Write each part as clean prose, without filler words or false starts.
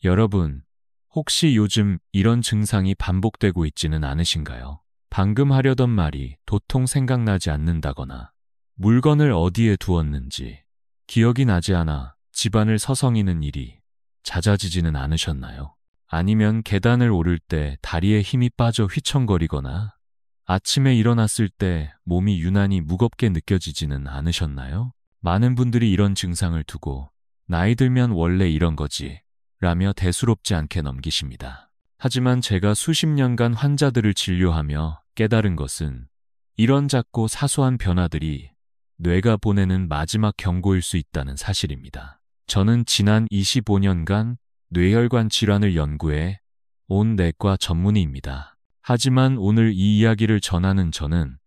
여러분, 혹시 요즘 이런 증상이 반복되고 있지는 않으신가요? 방금 하려던 말이 도통 생각나지 않는다거나, 물건을 어디에 두었는지 기억이 나지 않아 집안을 서성이는 일이 잦아지지는 않으셨나요? 아니면 계단을 오를 때 다리에 힘이 빠져 휘청거리거나, 아침에 일어났을 때 몸이 유난히 무겁게 느껴지지는 않으셨나요? 많은 분들이 이런 증상을 두고 나이 들면 원래 이런 거지 라며 대수롭지 않게 넘기십니다. 하지만 제가 수십 년간 환자들을 진료하며 깨달은 것은 이런 작고 사소한 변화들이 뇌가 보내는 마지막 경고일 수 있다는 사실입니다. 저는 지난 25년간 뇌혈관 질환을 연구해 온 내과 전문의입니다. 하지만 오늘 이 이야기를 전하는 저는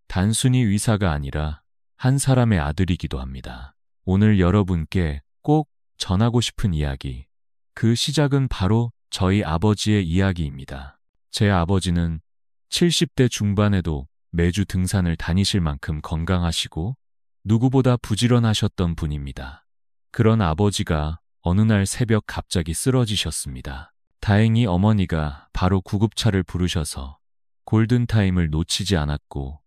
단순히 의사가 아니라 한 사람의 아들이기도 합니다. 오늘 여러분께 꼭 전하고 싶은 이야기, 그 시작은 바로 저희 아버지의 이야기입니다. 제 아버지는 70대 중반에도 매주 등산을 다니실 만큼 건강하시고 누구보다 부지런하셨던 분입니다. 그런 아버지가 어느 날 새벽 갑자기 쓰러지셨습니다. 다행히 어머니가 바로 구급차를 부르셔서 골든타임을 놓치지 않았고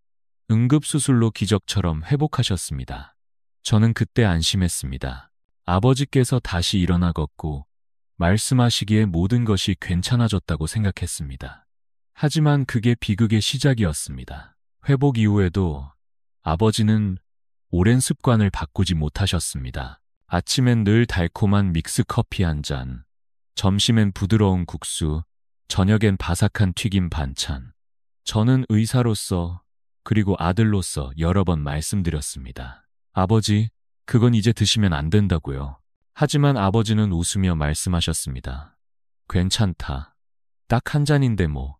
응급수술로 기적처럼 회복하셨습니다. 저는 그때 안심했습니다. 아버지께서 다시 일어나 걷고 말씀하시기에 모든 것이 괜찮아졌다고 생각했습니다. 하지만 그게 비극의 시작이었습니다. 회복 이후에도 아버지는 오랜 습관을 바꾸지 못하셨습니다. 아침엔 늘 달콤한 믹스커피 한 잔, 점심엔 부드러운 국수, 저녁엔 바삭한 튀김 반찬. 저는 의사로서 그리고 아들로서 여러 번 말씀드렸습니다. 아버지, 그건 이제 드시면 안 된다고요. 하지만 아버지는 웃으며 말씀하셨습니다. 괜찮다. 딱 한 잔인데 뭐.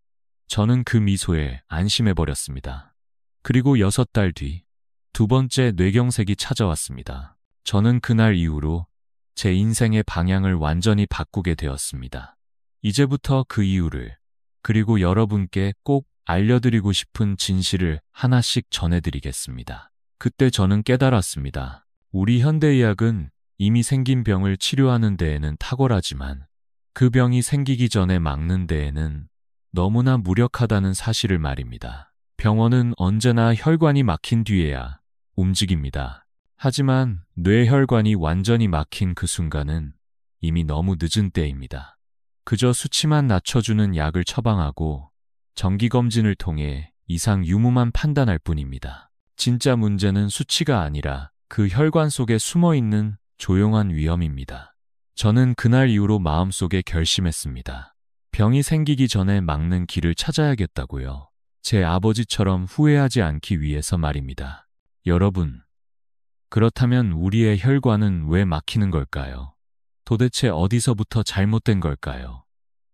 저는 그 미소에 안심해버렸습니다. 그리고 6달 뒤, 두 번째 뇌경색이 찾아왔습니다. 저는 그날 이후로 제 인생의 방향을 완전히 바꾸게 되었습니다. 이제부터 그 이유를, 그리고 여러분께 꼭 알려드리고 싶은 진실을 하나씩 전해드리겠습니다. 그때 저는 깨달았습니다. 우리 현대의학은 이미 생긴 병을 치료하는 데에는 탁월하지만 그 병이 생기기 전에 막는 데에는 너무나 무력하다는 사실을 말입니다. 병원은 언제나 혈관이 막힌 뒤에야 움직입니다. 하지만 뇌혈관이 완전히 막힌 그 순간은 이미 너무 늦은 때입니다. 그저 수치만 낮춰주는 약을 처방하고 정기검진을 통해 이상 유무만 판단할 뿐입니다. 진짜 문제는 수치가 아니라 그 혈관 속에 숨어있는 조용한 위험입니다. 저는 그날 이후로 마음속에 결심했습니다. 병이 생기기 전에 막는 길을 찾아야겠다고요. 제 아버지처럼 후회하지 않기 위해서 말입니다. 여러분, 그렇다면 우리의 혈관은 왜 막히는 걸까요? 도대체 어디서부터 잘못된 걸까요?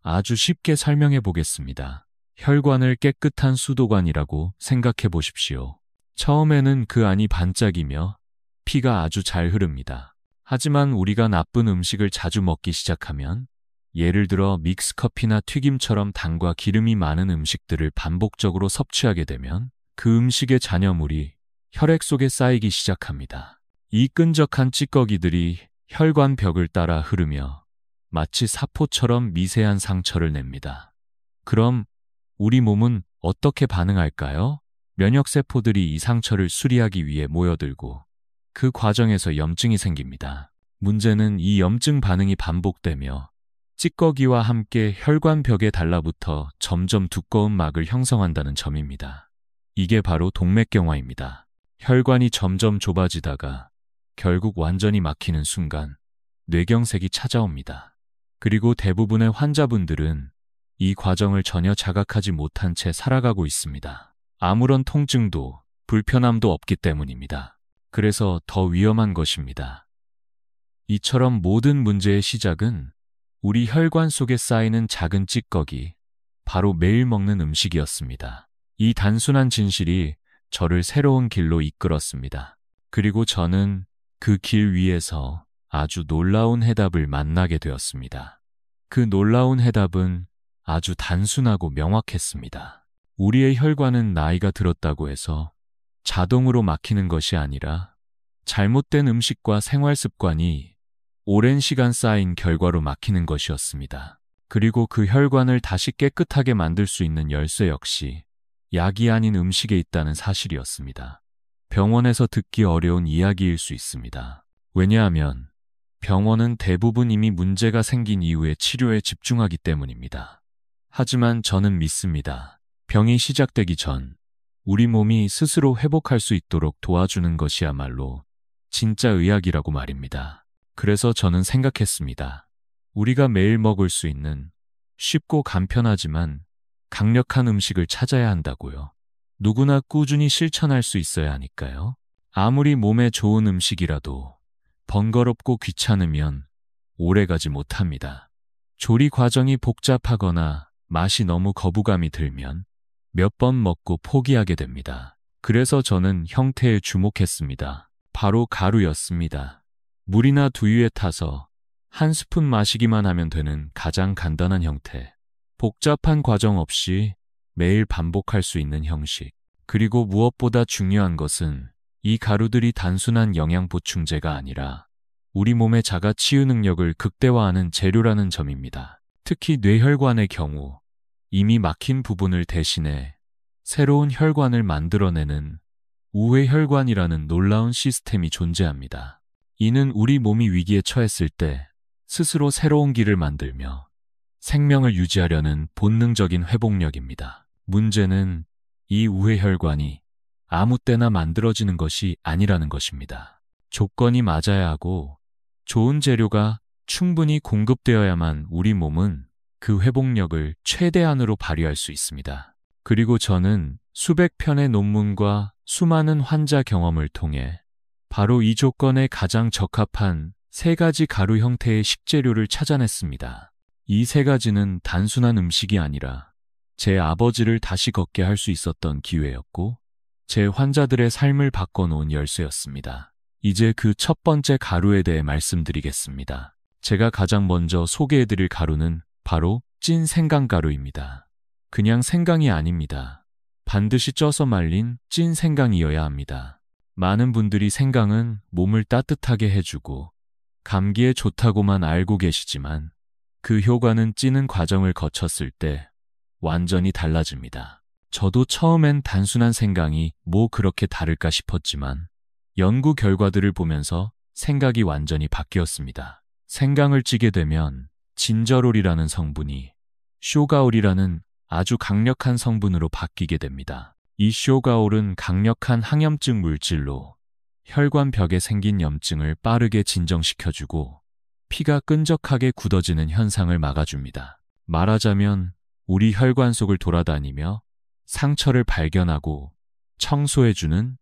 아주 쉽게 설명해 보겠습니다. 혈관을 깨끗한 수도관이라고 생각해 보십시오. 처음에는 그 안이 반짝이며 피가 아주 잘 흐릅니다. 하지만 우리가 나쁜 음식을 자주 먹기 시작하면, 예를 들어 믹스커피나 튀김처럼 당과 기름이 많은 음식들을 반복적으로 섭취하게 되면 그 음식의 잔여물이 혈액 속에 쌓이기 시작합니다. 이 끈적한 찌꺼기들이 혈관 벽을 따라 흐르며 마치 사포처럼 미세한 상처를 냅니다. 그럼 우리 몸은 어떻게 반응할까요? 면역세포들이 이 상처를 수리하기 위해 모여들고 그 과정에서 염증이 생깁니다. 문제는 이 염증 반응이 반복되며 찌꺼기와 함께 혈관 벽에 달라붙어 점점 두꺼운 막을 형성한다는 점입니다. 이게 바로 동맥경화입니다. 혈관이 점점 좁아지다가 결국 완전히 막히는 순간 뇌경색이 찾아옵니다. 그리고 대부분의 환자분들은 이 과정을 전혀 자각하지 못한 채 살아가고 있습니다. 아무런 통증도 불편함도 없기 때문입니다. 그래서 더 위험한 것입니다. 이처럼 모든 문제의 시작은 우리 혈관 속에 쌓이는 작은 찌꺼기, 바로 매일 먹는 음식이었습니다. 이 단순한 진실이 저를 새로운 길로 이끌었습니다. 그리고 저는 그 길 위에서 아주 놀라운 해답을 만나게 되었습니다. 그 놀라운 해답은 아주 단순하고 명확했습니다. 우리의 혈관은 나이가 들었다고 해서 자동으로 막히는 것이 아니라 잘못된 음식과 생활 습관이 오랜 시간 쌓인 결과로 막히는 것이었습니다. 그리고 그 혈관을 다시 깨끗하게 만들 수 있는 열쇠 역시 약이 아닌 음식에 있다는 사실이었습니다. 병원에서 듣기 어려운 이야기일 수 있습니다. 왜냐하면 병원은 대부분 이미 문제가 생긴 이후에 치료에 집중하기 때문입니다. 하지만 저는 믿습니다. 병이 시작되기 전 우리 몸이 스스로 회복할 수 있도록 도와주는 것이야말로 진짜 의학이라고 말입니다. 그래서 저는 생각했습니다. 우리가 매일 먹을 수 있는 쉽고 간편하지만 강력한 음식을 찾아야 한다고요. 누구나 꾸준히 실천할 수 있어야 하니까요. 아무리 몸에 좋은 음식이라도 번거롭고 귀찮으면 오래가지 못합니다. 조리 과정이 복잡하거나 맛이 너무 거부감이 들면 몇 번 먹고 포기하게 됩니다. 그래서 저는 형태에 주목했습니다. 바로 가루였습니다. 물이나 두유에 타서 한 스푼 마시기만 하면 되는 가장 간단한 형태. 복잡한 과정 없이 매일 반복할 수 있는 형식. 그리고 무엇보다 중요한 것은 이 가루들이 단순한 영양 보충제가 아니라 우리 몸의 자가 치유 능력을 극대화하는 재료라는 점입니다. 특히 뇌혈관의 경우 이미 막힌 부분을 대신해 새로운 혈관을 만들어내는 우회혈관이라는 놀라운 시스템이 존재합니다. 이는 우리 몸이 위기에 처했을 때 스스로 새로운 길을 만들며 생명을 유지하려는 본능적인 회복력입니다. 문제는 이 우회혈관이 아무 때나 만들어지는 것이 아니라는 것입니다. 조건이 맞아야 하고 좋은 재료가 충분히 공급되어야만 우리 몸은 그 회복력을 최대한으로 발휘할 수 있습니다. 그리고 저는 수백 편의 논문과 수많은 환자 경험을 통해 바로 이 조건에 가장 적합한 3가지 가루 형태의 식재료를 찾아냈습니다. 이 3가지는 단순한 음식이 아니라 제 아버지를 다시 걷게 할 수 있었던 기회였고 제 환자들의 삶을 바꿔놓은 열쇠였습니다. 이제 그 첫 번째 가루에 대해 말씀드리겠습니다. 제가 가장 먼저 소개해드릴 가루는 바로 찐 생강가루입니다. 그냥 생강이 아닙니다. 반드시 쪄서 말린 찐 생강이어야 합니다. 많은 분들이 생강은 몸을 따뜻하게 해주고 감기에 좋다고만 알고 계시지만 그 효과는 찌는 과정을 거쳤을 때 완전히 달라집니다. 저도 처음엔 단순한 생강이 뭐 그렇게 다를까 싶었지만 연구 결과들을 보면서 생각이 완전히 바뀌었습니다. 생강을 찌게 되면 진저롤이라는 성분이 쇼가올이라는 아주 강력한 성분으로 바뀌게 됩니다. 이 쇼가올은 강력한 항염증 물질로 혈관벽에 생긴 염증을 빠르게 진정시켜주고 피가 끈적하게 굳어지는 현상을 막아줍니다. 말하자면 우리 혈관 속을 돌아다니며 상처를 발견하고 청소해주는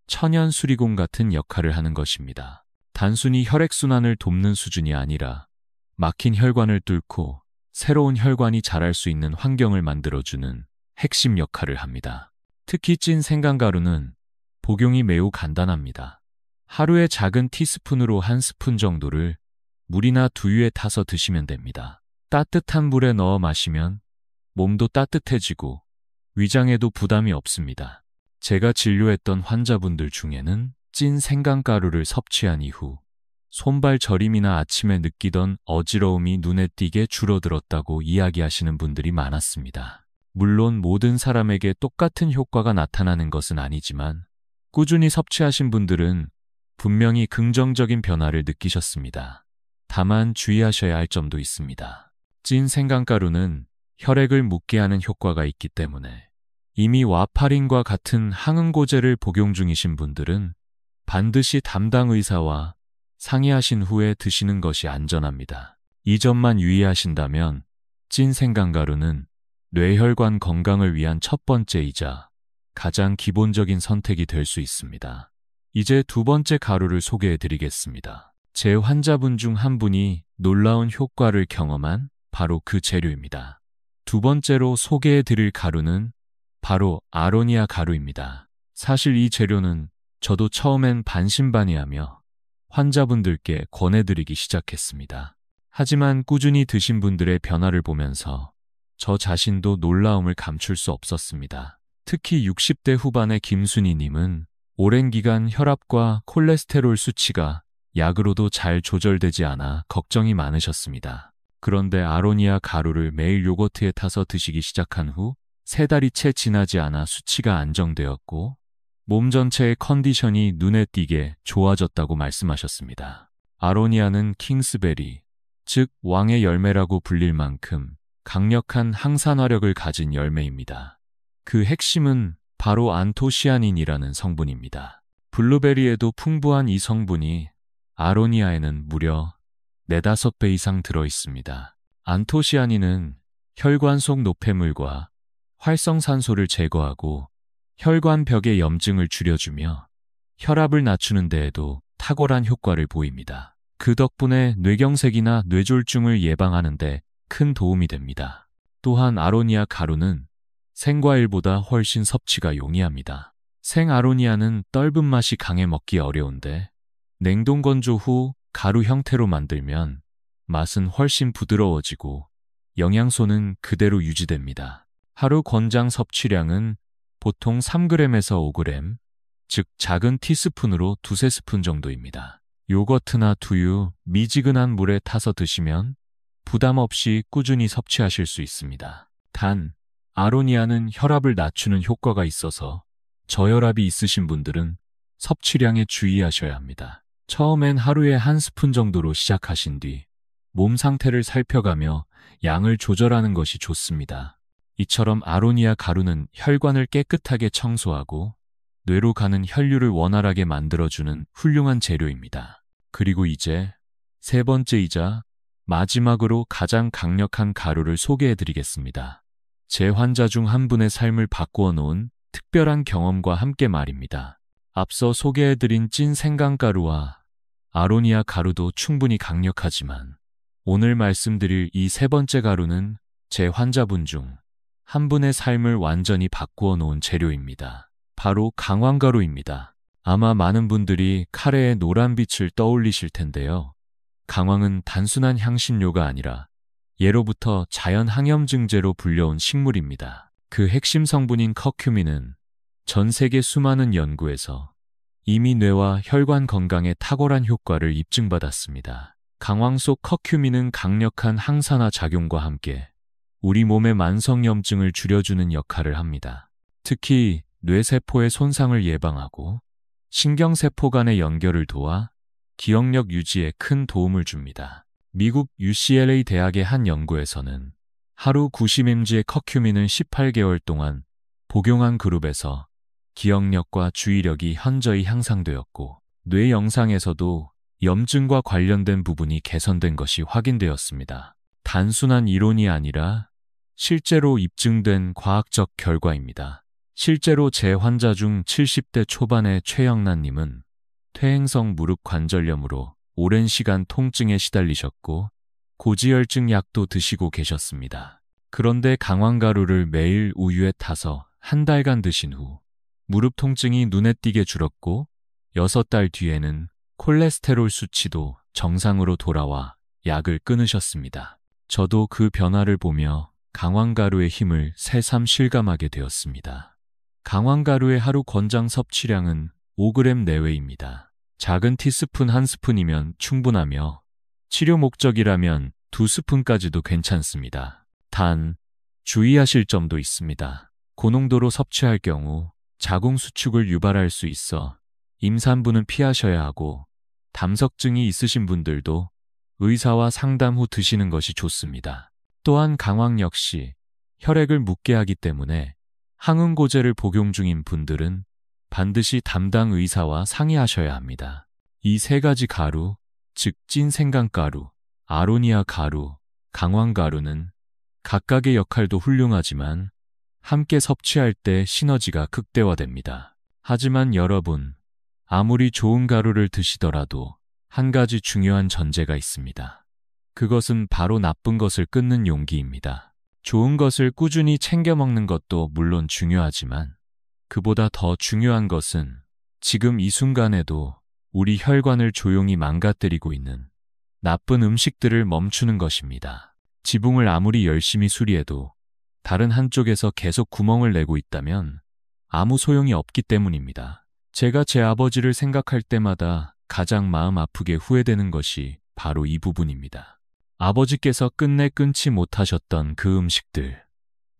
천연 수리공 같은 역할을 하는 것입니다. 단순히 혈액순환을 돕는 수준이 아니라 막힌 혈관을 뚫고 새로운 혈관이 자랄 수 있는 환경을 만들어주는 핵심 역할을 합니다. 특히 찐 생강가루는 복용이 매우 간단합니다. 하루에 작은 티스푼으로 한 스푼 정도를 물이나 두유에 타서 드시면 됩니다. 따뜻한 물에 넣어 마시면 몸도 따뜻해지고 위장에도 부담이 없습니다. 제가 진료했던 환자분들 중에는 찐 생강가루를 섭취한 이후 손발 저림이나 아침에 느끼던 어지러움이 눈에 띄게 줄어들었다고 이야기하시는 분들이 많았습니다. 물론 모든 사람에게 똑같은 효과가 나타나는 것은 아니지만 꾸준히 섭취하신 분들은 분명히 긍정적인 변화를 느끼셨습니다. 다만 주의하셔야 할 점도 있습니다. 찐 생강가루는 혈액을 묻게 하는 효과가 있기 때문에 이미 와파린과 같은 항응고제를 복용 중이신 분들은 반드시 담당 의사와 상의하신 후에 드시는 것이 안전합니다. 이 점만 유의하신다면 찐 생강가루는 뇌혈관 건강을 위한 첫 번째이자 가장 기본적인 선택이 될 수 있습니다. 이제 두 번째 가루를 소개해 드리겠습니다. 제 환자분 중 한 분이 놀라운 효과를 경험한 바로 그 재료입니다. 두 번째로 소개해 드릴 가루는 바로 아로니아 가루입니다. 사실 이 재료는 저도 처음엔 반신반의하며 환자분들께 권해드리기 시작했습니다. 하지만 꾸준히 드신 분들의 변화를 보면서 저 자신도 놀라움을 감출 수 없었습니다. 특히 60대 후반의 김순희님은 오랜 기간 혈압과 콜레스테롤 수치가 약으로도 잘 조절되지 않아 걱정이 많으셨습니다. 그런데 아로니아 가루를 매일 요거트에 타서 드시기 시작한 후 3달이 채 지나지 않아 수치가 안정되었고 몸 전체의 컨디션이 눈에 띄게 좋아졌다고 말씀하셨습니다. 아로니아는 킹스베리, 즉 왕의 열매라고 불릴 만큼 강력한 항산화력을 가진 열매입니다. 그 핵심은 바로 안토시아닌이라는 성분입니다. 블루베리에도 풍부한 이 성분이 아로니아에는 무려 4~5배 이상 들어 있습니다. 안토시아닌은 혈관 속 노폐물과 활성산소를 제거하고 혈관벽의 염증을 줄여주며 혈압을 낮추는 데에도 탁월한 효과를 보입니다. 그 덕분에 뇌경색이나 뇌졸중을 예방하는 데 큰 도움이 됩니다. 또한 아로니아 가루는 생과일보다 훨씬 섭취가 용이합니다. 생 아로니아는 떫은 맛이 강해 먹기 어려운데 냉동 건조 후 가루 형태로 만들면 맛은 훨씬 부드러워지고 영양소는 그대로 유지됩니다. 하루 권장 섭취량은 보통 3g에서 5g, 즉 작은 티스푼으로 2~3스푼 정도입니다. 요거트나 두유, 미지근한 물에 타서 드시면 부담 없이 꾸준히 섭취하실 수 있습니다. 단, 아로니아는 혈압을 낮추는 효과가 있어서 저혈압이 있으신 분들은 섭취량에 주의하셔야 합니다. 처음엔 하루에 1스푼 정도로 시작하신 뒤 몸 상태를 살펴가며 양을 조절하는 것이 좋습니다. 이처럼 아로니아 가루는 혈관을 깨끗하게 청소하고 뇌로 가는 혈류를 원활하게 만들어주는 훌륭한 재료입니다. 그리고 이제 3번째이자 마지막으로 가장 강력한 가루를 소개해드리겠습니다. 제 환자 중 한 분의 삶을 바꾸어 놓은 특별한 경험과 함께 말입니다. 앞서 소개해드린 찐 생강가루와 아로니아 가루도 충분히 강력하지만 오늘 말씀드릴 이 3번째 가루는 제 환자분 중 한 분의 삶을 완전히 바꾸어 놓은 재료입니다. 바로 강황가루입니다. 아마 많은 분들이 카레의 노란빛을 떠올리실 텐데요. 강황은 단순한 향신료가 아니라 예로부터 자연 항염증제로 불려온 식물입니다. 그 핵심 성분인 커큐민은 전 세계 수많은 연구에서 이미 뇌와 혈관 건강에 탁월한 효과를 입증받았습니다. 강황 속 커큐민은 강력한 항산화 작용과 함께 우리 몸의 만성염증을 줄여주는 역할을 합니다. 특히 뇌세포의 손상을 예방하고 신경세포 간의 연결을 도와 기억력 유지에 큰 도움을 줍니다. 미국 UCLA 대학의 한 연구에서는 하루 90mg의 커큐민을 18개월 동안 복용한 그룹에서 기억력과 주의력이 현저히 향상되었고 뇌 영상에서도 염증과 관련된 부분이 개선된 것이 확인되었습니다. 단순한 이론이 아니라 실제로 입증된 과학적 결과입니다. 실제로 제 환자 중 70대 초반의 최영란님은 퇴행성 무릎 관절염으로 오랜 시간 통증에 시달리셨고 고지혈증 약도 드시고 계셨습니다. 그런데 강황가루를 매일 우유에 타서 한 달간 드신 후 무릎 통증이 눈에 띄게 줄었고 6달 뒤에는 콜레스테롤 수치도 정상으로 돌아와 약을 끊으셨습니다. 저도 그 변화를 보며 강황가루의 힘을 새삼 실감하게 되었습니다. 강황가루의 하루 권장 섭취량은 5g 내외입니다. 작은 티스푼 1스푼이면 충분하며 치료 목적이라면 2스푼까지도 괜찮습니다. 단, 주의하실 점도 있습니다. 고농도로 섭취할 경우 자궁 수축을 유발할 수 있어 임산부는 피하셔야 하고 담석증이 있으신 분들도 의사와 상담 후 드시는 것이 좋습니다. 또한 강황 역시 혈액을 묻게 하기 때문에 항응고제를 복용 중인 분들은 반드시 담당 의사와 상의하셔야 합니다. 이 3가지 가루, 즉 찐 생강가루, 아로니아 가루, 강황가루는 각각의 역할도 훌륭하지만 함께 섭취할 때 시너지가 극대화됩니다. 하지만 여러분, 아무리 좋은 가루를 드시더라도 한 가지 중요한 전제가 있습니다. 그것은 바로 나쁜 것을 끊는 용기입니다. 좋은 것을 꾸준히 챙겨 먹는 것도 물론 중요하지만 그보다 더 중요한 것은 지금 이 순간에도 우리 혈관을 조용히 망가뜨리고 있는 나쁜 음식들을 멈추는 것입니다. 지붕을 아무리 열심히 수리해도 다른 한쪽에서 계속 구멍을 내고 있다면 아무 소용이 없기 때문입니다. 제가 제 아버지를 생각할 때마다 가장 마음 아프게 후회되는 것이 바로 이 부분입니다. 아버지께서 끝내 끊지 못하셨던 그 음식들.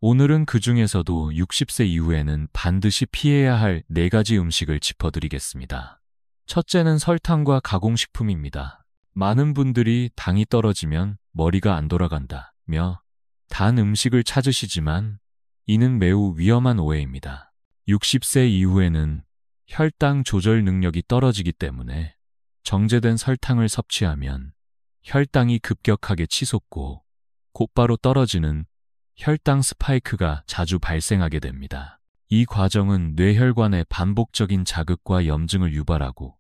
오늘은 그 중에서도 60세 이후에는 반드시 피해야 할 4가지 음식을 짚어드리겠습니다. 첫째는 설탕과 가공식품입니다. 많은 분들이 당이 떨어지면 머리가 안 돌아간다며 단 음식을 찾으시지만 이는 매우 위험한 오해입니다. 60세 이후에는 혈당 조절 능력이 떨어지기 때문에 정제된 설탕을 섭취하면 혈당이 급격하게 치솟고 곧바로 떨어지는 혈당 스파이크가 자주 발생하게 됩니다. 이 과정은 뇌혈관의 반복적인 자극과 염증을 유발하고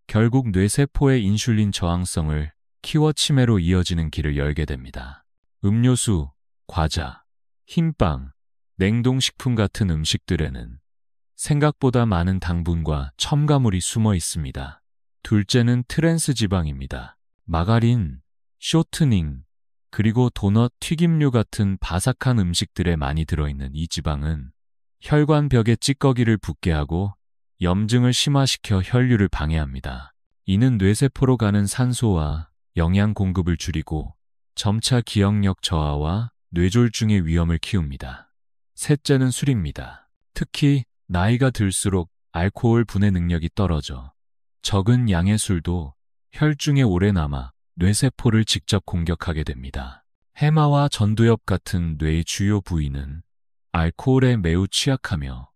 결국 뇌세포의 인슐린 저항성을 키워 치매로 이어지는 길을 열게 됩니다. 음료수, 과자, 흰빵, 냉동식품 같은 음식들에는 생각보다 많은 당분과 첨가물이 숨어 있습니다. 둘째는 트랜스 지방입니다. 마가린, 쇼트닝, 그리고 도넛, 튀김류 같은 바삭한 음식들에 많이 들어있는 이 지방은 혈관벽에 찌꺼기를 붙게 하고 염증을 심화시켜 혈류를 방해합니다. 이는 뇌세포로 가는 산소와 영양 공급을 줄이고 점차 기억력 저하와 뇌졸중의 위험을 키웁니다. 셋째는 술입니다. 특히 나이가 들수록 알코올 분해 능력이 떨어져 적은 양의 술도 혈중에 오래 남아 뇌세포를 직접 공격하게 됩니다. 해마와 전두엽 같은 뇌의 주요 부위는 알코올에 매우 취약하며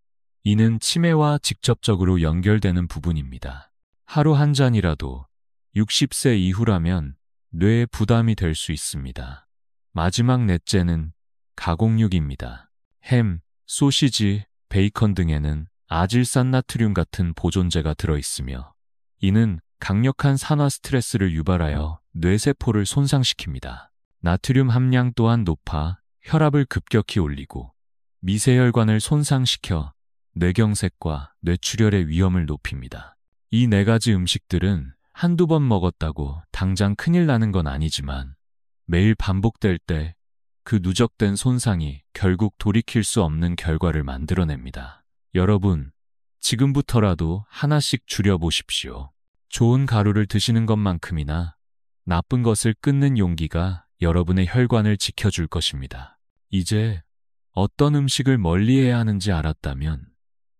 이는 치매와 직접적으로 연결되는 부분입니다. 하루 한 잔이라도 60세 이후라면 뇌에 부담이 될 수 있습니다. 마지막 넷째는 가공육입니다. 햄, 소시지, 베이컨 등에는 아질산나트륨 같은 보존제가 들어있으며 이는 강력한 산화 스트레스를 유발하여 뇌세포를 손상시킵니다. 나트륨 함량 또한 높아 혈압을 급격히 올리고 미세혈관을 손상시켜 뇌경색과 뇌출혈의 위험을 높입니다. 이 4가지 음식들은 한두 번 먹었다고 당장 큰일 나는 건 아니지만 매일 반복될 때 그 누적된 손상이 결국 돌이킬 수 없는 결과를 만들어냅니다. 여러분, 지금부터라도 하나씩 줄여보십시오. 좋은 가루를 드시는 것만큼이나 나쁜 것을 끊는 용기가 여러분의 혈관을 지켜줄 것입니다. 이제 어떤 음식을 멀리해야 하는지 알았다면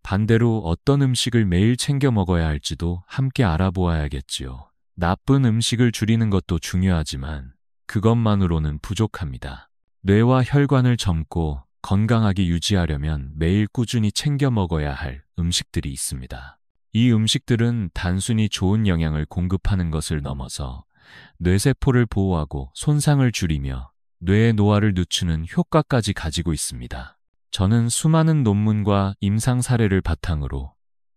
반대로 어떤 음식을 매일 챙겨 먹어야 할지도 함께 알아보아야겠지요. 나쁜 음식을 줄이는 것도 중요하지만 그것만으로는 부족합니다. 뇌와 혈관을 젊고 건강하게 유지하려면 매일 꾸준히 챙겨 먹어야 할 음식들이 있습니다. 이 음식들은 단순히 좋은 영양을 공급하는 것을 넘어서 뇌세포를 보호하고 손상을 줄이며 뇌의 노화를 늦추는 효과까지 가지고 있습니다. 저는 수많은 논문과 임상 사례를 바탕으로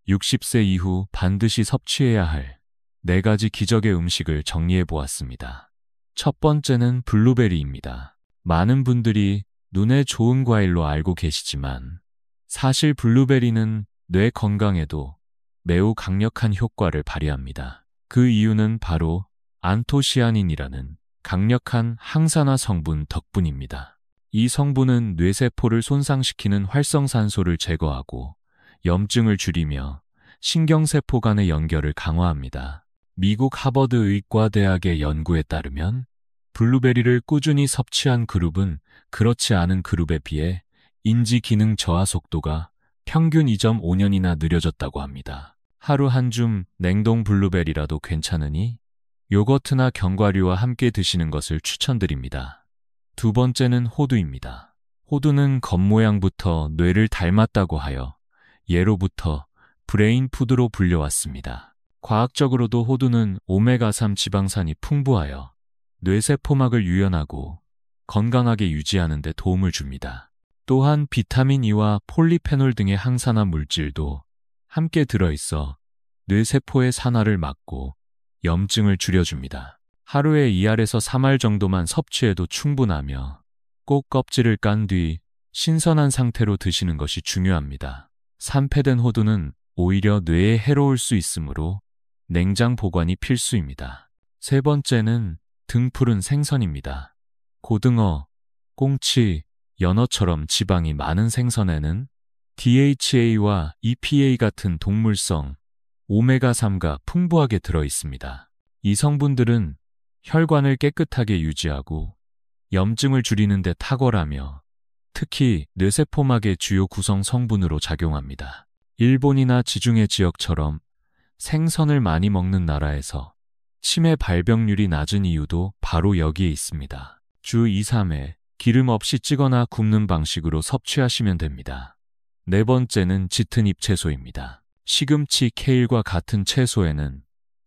60세 이후 반드시 섭취해야 할 4가지 기적의 음식을 정리해 보았습니다. 첫 번째는 블루베리입니다. 많은 분들이 눈에 좋은 과일로 알고 계시지만 사실 블루베리는 뇌 건강에도 매우 강력한 효과를 발휘합니다. 그 이유는 바로 안토시아닌이라는 강력한 항산화 성분 덕분입니다. 이 성분은 뇌세포를 손상시키는 활성산소를 제거하고 염증을 줄이며 신경세포 간의 연결을 강화합니다. 미국 하버드 의과대학의 연구에 따르면 블루베리를 꾸준히 섭취한 그룹은 그렇지 않은 그룹에 비해 인지 기능 저하 속도가 평균 2.5년이나 느려졌다고 합니다. 하루 한 줌 냉동 블루베리라도 괜찮으니 요거트나 견과류와 함께 드시는 것을 추천드립니다. 두 번째는 호두입니다. 호두는 겉모양부터 뇌를 닮았다고 하여 예로부터 브레인 푸드로 불려왔습니다. 과학적으로도 호두는 오메가3 지방산이 풍부하여 뇌세포막을 유연하고 건강하게 유지하는 데 도움을 줍니다. 또한 비타민 E와 폴리페놀 등의 항산화 물질도 함께 들어있어 뇌세포의 산화를 막고 염증을 줄여줍니다. 하루에 2알에서 3알 정도만 섭취해도 충분하며 꼭 껍질을 깐 뒤 신선한 상태로 드시는 것이 중요합니다. 산패된 호두는 오히려 뇌에 해로울 수 있으므로 냉장 보관이 필수입니다. 세 번째는 등푸른 생선입니다. 고등어, 꽁치, 연어처럼 지방이 많은 생선에는 DHA와 EPA 같은 동물성 오메가3가 풍부하게 들어 있습니다. 이 성분들은 혈관을 깨끗하게 유지하고 염증을 줄이는 데 탁월하며 특히 뇌세포막의 주요 구성 성분으로 작용합니다. 일본이나 지중해 지역처럼 생선을 많이 먹는 나라에서 치매 발병률이 낮은 이유도 바로 여기에 있습니다. 주 2, 3회 기름 없이 찌거나 굽는 방식으로 섭취하시면 됩니다. 네 번째는 짙은 잎채소입니다. 시금치, 케일과 같은 채소에는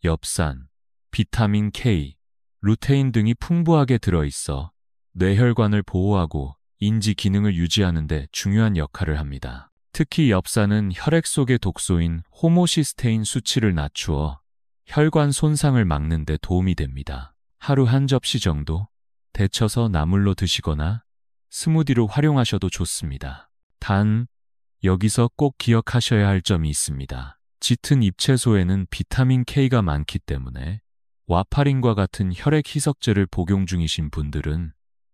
엽산, 비타민 K, 루테인 등이 풍부하게 들어있어 뇌혈관을 보호하고 인지 기능을 유지하는 데 중요한 역할을 합니다. 특히 엽산은 혈액 속의 독소인 호모시스테인 수치를 낮추어 혈관 손상을 막는 데 도움이 됩니다. 하루 한 접시 정도 데쳐서 나물로 드시거나 스무디로 활용하셔도 좋습니다. 단, 여기서 꼭 기억하셔야 할 점이 있습니다. 짙은 잎채소에는 비타민 K가 많기 때문에 와파린과 같은 혈액 희석제를 복용 중이신 분들은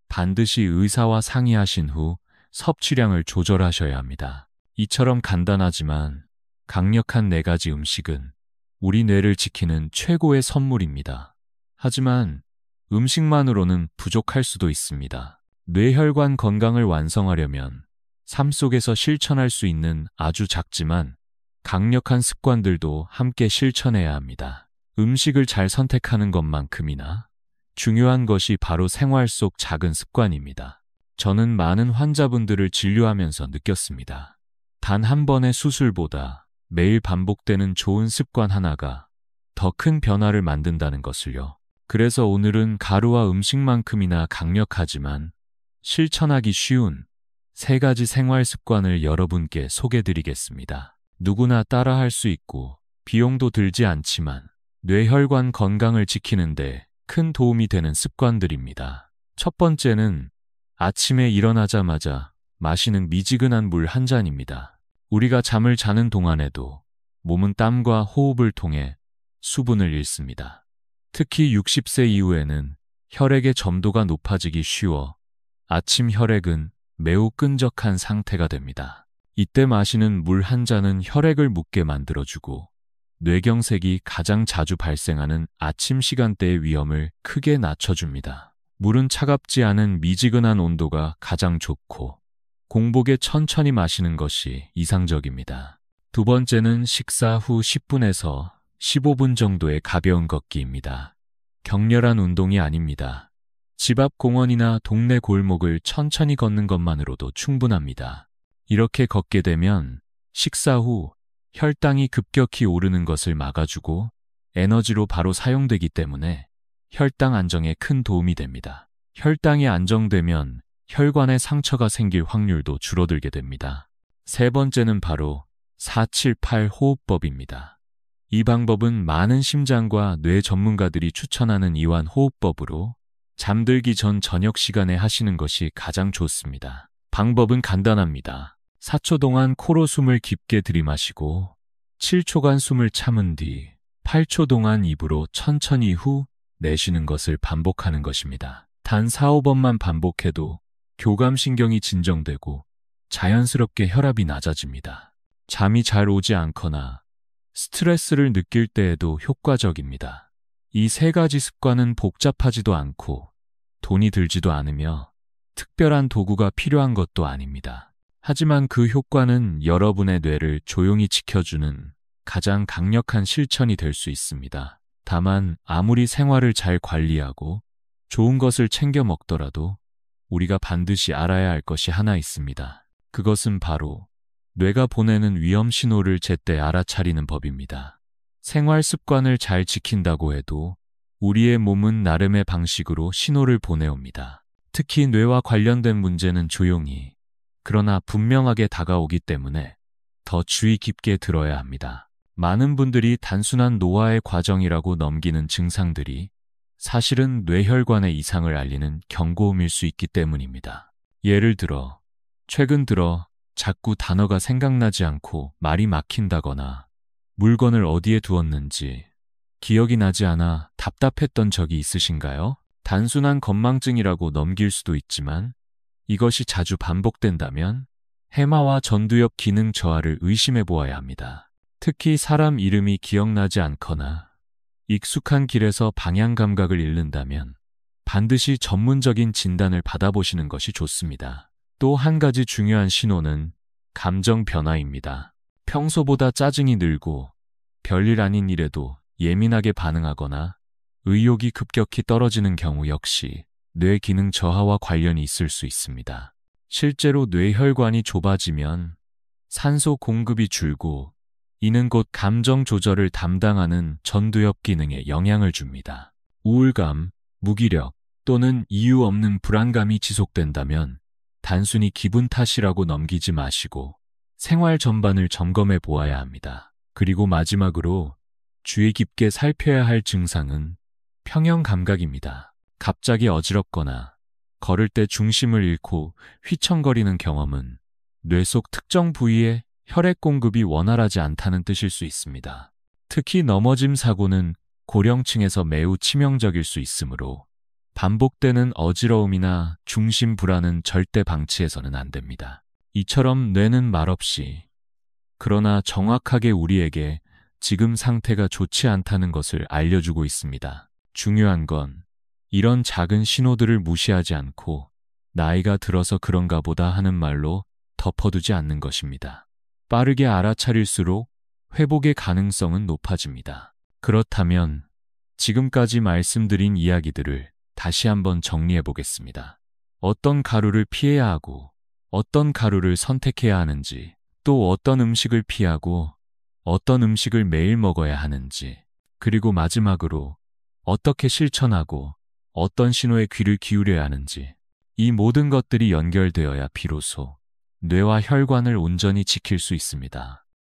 반드시 의사와 상의하신 후 섭취량을 조절하셔야 합니다. 이처럼 간단하지만 강력한 4가지 음식은 우리 뇌를 지키는 최고의 선물입니다. 하지만 음식만으로는 부족할 수도 있습니다. 뇌혈관 건강을 완성하려면 삶 속에서 실천할 수 있는 아주 작지만 강력한 습관들도 함께 실천해야 합니다. 음식을 잘 선택하는 것만큼이나 중요한 것이 바로 생활 속 작은 습관입니다. 저는 많은 환자분들을 진료하면서 느꼈습니다. 단 한 번의 수술보다 매일 반복되는 좋은 습관 하나가 더 큰 변화를 만든다는 것을요. 그래서 오늘은 가루와 음식만큼이나 강력하지만 실천하기 쉬운 3가지 생활 습관을 여러분께 소개드리겠습니다. 누구나 따라할 수 있고 비용도 들지 않지만 뇌혈관 건강을 지키는데 큰 도움이 되는 습관들입니다. 첫 번째는 아침에 일어나자마자 마시는 미지근한 물 한 잔입니다. 우리가 잠을 자는 동안에도 몸은 땀과 호흡을 통해 수분을 잃습니다. 특히 60세 이후에는 혈액의 점도가 높아지기 쉬워 아침 혈액은 매우 끈적한 상태가 됩니다. 이때 마시는 물 한 잔은 혈액을 묻게 만들어주고 뇌경색이 가장 자주 발생하는 아침 시간대의 위험을 크게 낮춰줍니다. 물은 차갑지 않은 미지근한 온도가 가장 좋고 공복에 천천히 마시는 것이 이상적입니다. 두 번째는 식사 후 10분에서 15분 정도의 가벼운 걷기입니다. 격렬한 운동이 아닙니다. 집 앞 공원이나 동네 골목을 천천히 걷는 것만으로도 충분합니다. 이렇게 걷게 되면 식사 후 혈당이 급격히 오르는 것을 막아주고 에너지로 바로 사용되기 때문에 혈당 안정에 큰 도움이 됩니다. 혈당이 안정되면 혈관에 상처가 생길 확률도 줄어들게 됩니다. 세 번째는 바로 478 호흡법입니다. 이 방법은 많은 심장과 뇌 전문가들이 추천하는 이완 호흡법으로 잠들기 전 저녁 시간에 하시는 것이 가장 좋습니다. 방법은 간단합니다. 4초 동안 코로 숨을 깊게 들이마시고 7초간 숨을 참은 뒤 8초 동안 입으로 천천히 후 내쉬는 것을 반복하는 것입니다. 단 4, 5번만 반복해도 교감신경이 진정되고 자연스럽게 혈압이 낮아집니다. 잠이 잘 오지 않거나 스트레스를 느낄 때에도 효과적입니다. 이 3가지 습관은 복잡하지도 않고 돈이 들지도 않으며 특별한 도구가 필요한 것도 아닙니다. 하지만 그 효과는 여러분의 뇌를 조용히 지켜주는 가장 강력한 실천이 될 수 있습니다. 다만 아무리 생활을 잘 관리하고 좋은 것을 챙겨 먹더라도 우리가 반드시 알아야 할 것이 하나 있습니다. 그것은 바로 뇌가 보내는 위험 신호를 제때 알아차리는 법입니다. 생활 습관을 잘 지킨다고 해도 우리의 몸은 나름의 방식으로 신호를 보내옵니다. 특히 뇌와 관련된 문제는 조용히 그러나 분명하게 다가오기 때문에 더 주의 깊게 들어야 합니다. 많은 분들이 단순한 노화의 과정이라고 넘기는 증상들이 사실은 뇌혈관의 이상을 알리는 경고음일 수 있기 때문입니다. 예를 들어 최근 들어 자꾸 단어가 생각나지 않고 말이 막힌다거나 물건을 어디에 두었는지 기억이 나지 않아 답답했던 적이 있으신가요? 단순한 건망증이라고 넘길 수도 있지만 이것이 자주 반복된다면 해마와 전두엽 기능 저하를 의심해 보아야 합니다. 특히 사람 이름이 기억나지 않거나 익숙한 길에서 방향 감각을 잃는다면 반드시 전문적인 진단을 받아보시는 것이 좋습니다. 또 한 가지 중요한 신호는 감정 변화입니다. 평소보다 짜증이 늘고 별일 아닌 일에도 예민하게 반응하거나 의욕이 급격히 떨어지는 경우 역시 뇌 기능 저하와 관련이 있을 수 있습니다. 실제로 뇌혈관이 좁아지면 산소 공급이 줄고 이는 곧 감정 조절을 담당하는 전두엽 기능에 영향을 줍니다. 우울감, 무기력 또는 이유 없는 불안감이 지속된다면 단순히 기분 탓이라고 넘기지 마시고 생활 전반을 점검해 보아야 합니다. 그리고 마지막으로 주의 깊게 살펴야 할 증상은 평형 감각입니다. 갑자기 어지럽거나 걸을 때 중심을 잃고 휘청거리는 경험은 뇌 속 특정 부위에 혈액 공급이 원활하지 않다는 뜻일 수 있습니다. 특히 넘어짐 사고는 고령층에서 매우 치명적일 수 있으므로 반복되는 어지러움이나 중심 불안은 절대 방치해서는 안 됩니다. 이처럼 뇌는 말없이 그러나 정확하게 우리에게 지금 상태가 좋지 않다는 것을 알려주고 있습니다. 중요한 건 이런 작은 신호들을 무시하지 않고 나이가 들어서 그런가 보다 하는 말로 덮어두지 않는 것입니다. 빠르게 알아차릴수록 회복의 가능성은 높아집니다. 그렇다면 지금까지 말씀드린 이야기들을 다시 한번 정리해 보겠습니다. 어떤 가루를 피해야 하고 어떤 가루를 선택해야 하는지, 또 어떤 음식을 피하고 어떤 음식을 매일 먹어야 하는지, 그리고 마지막으로 어떻게 실천하고 어떤 신호에 귀를 기울여야 하는지, 이 모든 것들이 연결되어야 비로소 뇌와 혈관을 온전히 지킬 수 있습니다.